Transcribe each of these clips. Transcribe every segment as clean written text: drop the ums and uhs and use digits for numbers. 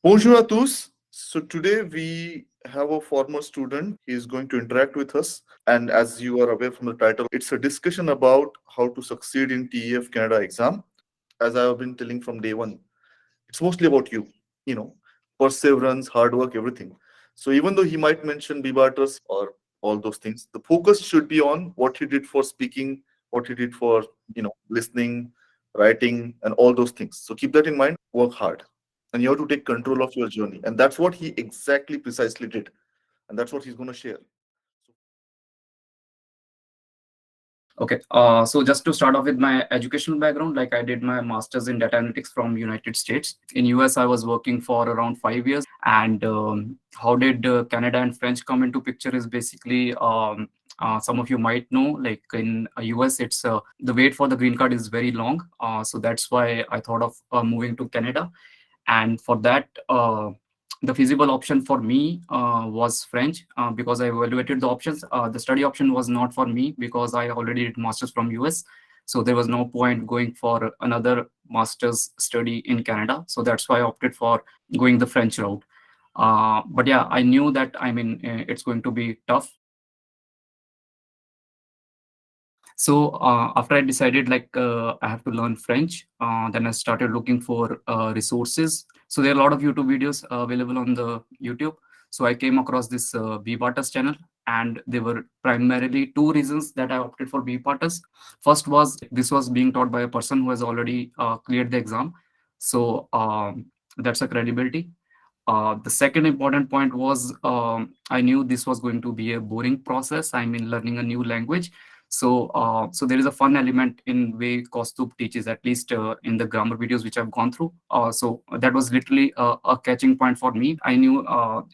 Bonjour à tous. So today we have a former student. He is going to interact with us. And as you are aware from the title, it's a discussion about how to succeed in TEF Canada exam. As I have been telling from day one, it's mostly about you, you know, perseverance, hard work, everything. So even though he might mention BBATers or all those things, the focus should be on what he did for speaking, what he did for, listening, writing, and all those things. So keep that in mind, work hard. And you have to take control of your journey. And that's what he exactly precisely did. And that's what he's going to share. Okay, so just to start off with my educational background, like I did my master's in data analytics from United States. In US, I was working for around 5 years. And how did Canada and French come into picture is basically some of you might know, like in US, it's the wait for the green card is very long. So that's why I thought of moving to Canada. And for that, the feasible option for me was French because I evaluated the options. The study option was not for me because I already did masters from US. So there was no point going for another master's study in Canada. So that's why I opted for going the French route. But yeah, I knew that, I mean, it's going to be tough. So after I decided like I have to learn French, then I started looking for resources. So there are a lot of YouTube videos available on the YouTube. So I came across this BBATAS channel, and there were primarily two reasons that I opted for BBATAS. First was this was being taught by a person who has already cleared the exam. So that's a credibility. The second important point was I knew this was going to be a boring process. I mean, learning a new language. So there is a fun element in way Kostub teaches, at least in the grammar videos which I've gone through. So that was literally a catching point for me. I knew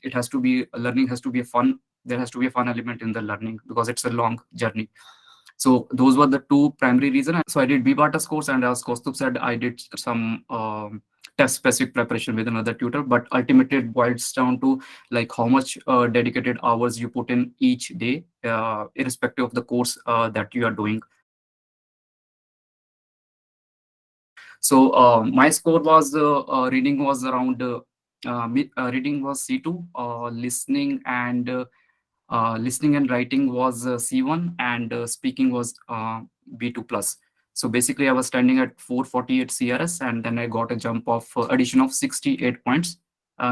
it has to be learning has to be a fun. There has to be a fun element in the learning because it's a long journey. So those were the two primary reasons. So I did BBATA's course, and as Kostub said, I did some test specific preparation with another tutor. But ultimately, it boils down to like how much dedicated hours you put in each day, irrespective of the course that you are doing. So my score was reading was around reading was C2, listening and writing was C1, and speaking was B2 plus. So basically, I was standing at 448 CRS, and then I got a jump of addition of 68 points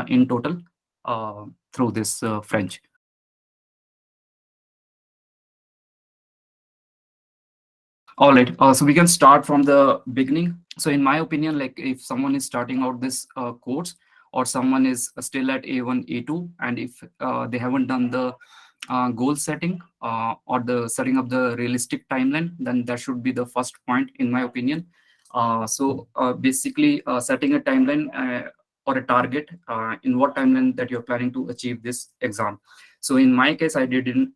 in total through this French. All right, so we can start from the beginning. So in my opinion, like if someone is starting out this course, or someone is still at A1, A2, and if they haven't done the goal setting or the setting up the realistic timeline, then that should be the first point in my opinion. Basically setting a timeline or a target in what timeline that you're planning to achieve this exam. So in my case, I did in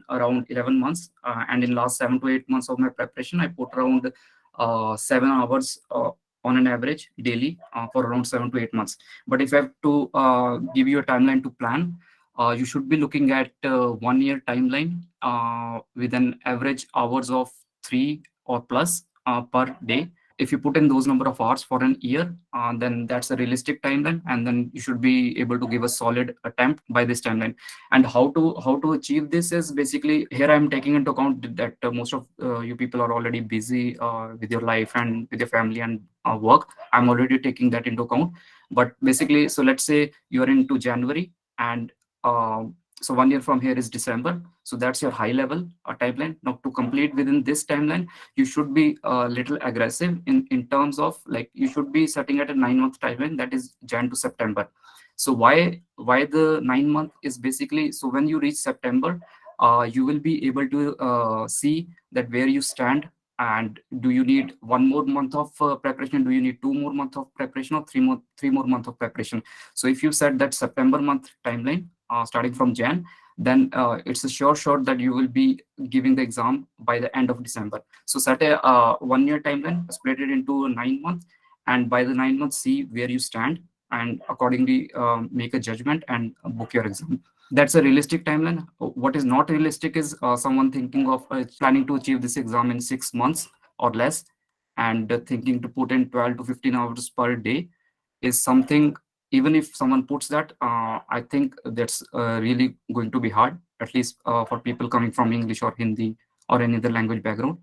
around 11 months, and in last 7 to 8 months of my preparation, I put around 7 hours on an average daily for around 7 to 8 months. But if I have to give you a timeline to plan, you should be looking at 1 year timeline with an average hours of 3 or plus per day. If you put in those number of hours for an year, then that's a realistic timeline, and then you should be able to give a solid attempt by this timeline. And how to achieve this is basically here I'm taking into account that most of you people are already busy with your life and with your family and work. I'm already taking that into account. But basically, so let's say you're into January, and uh, so 1 year from here is December. So that's your high level timeline. Now to complete within this timeline, you should be a little aggressive in terms of like you should be setting at a 9 month timeline, that is Jan to September. So why the 9 month is basically, so when you reach September, you will be able to see that where you stand, and do you need 1 more month of preparation, do you need 2 more months of preparation, or three more months of preparation. So if you set that September month timeline starting from Jan, then it's a sure shot that you will be giving the exam by the end of December. So set a 1 year timeline, split it into 9 months, and by the 9 months, see where you stand, and accordingly make a judgment and book your exam. That's a realistic timeline. What is not realistic is someone thinking of planning to achieve this exam in 6 months or less, and thinking to put in 12 to 15 hours per day is something even if someone puts that, I think that's really going to be hard, at least for people coming from English or Hindi or any other language background.